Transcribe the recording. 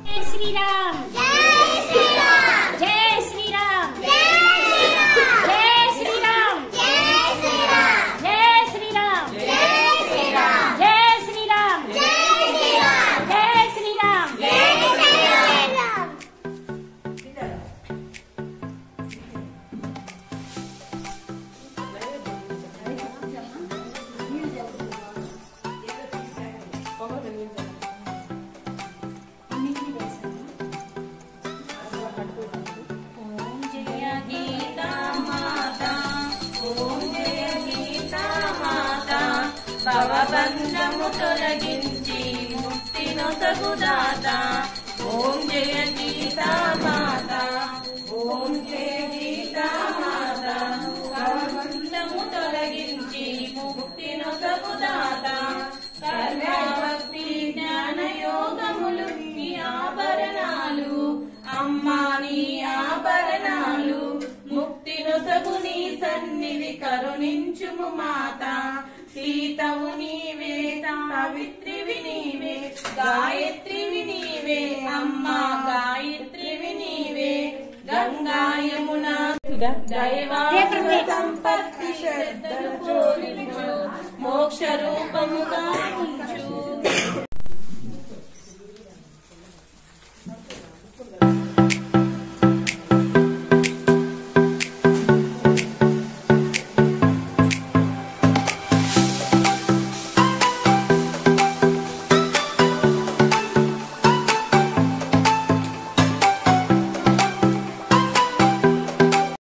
जय श्री राम जय श्री राम जय श्री राम जय श्री राम जय श्री राम जय श्री राम जय श्री राम जय श्री राम जय श्री राम जय श्री राम जय श्री राम जय श्री राम భవబంధము తొలగించి ముక్తి నొసగుదాత ఓం జయ గీతా మాత ఓం జయ గీతా మాత భవబంధము తొలగించి ముక్తి నొసగుదాత కర్మ భక్తి జ్ఞాన యోగములు నీ ఆభరణాలు అమ్మా నీ ఆభరణాలు ముక్తి నొసగు నీ సన్నిధి కరుణించుము మాత సీతవు నీవే సావిత్రివి నీవే గాయత్రివి నీవే అమ్మా గాయత్రివి నీవే గంగా యమునా దైవాసుర సంపత్తి శ్రద్ధను పూరించు మోక్ష రూపముగా ఉంచు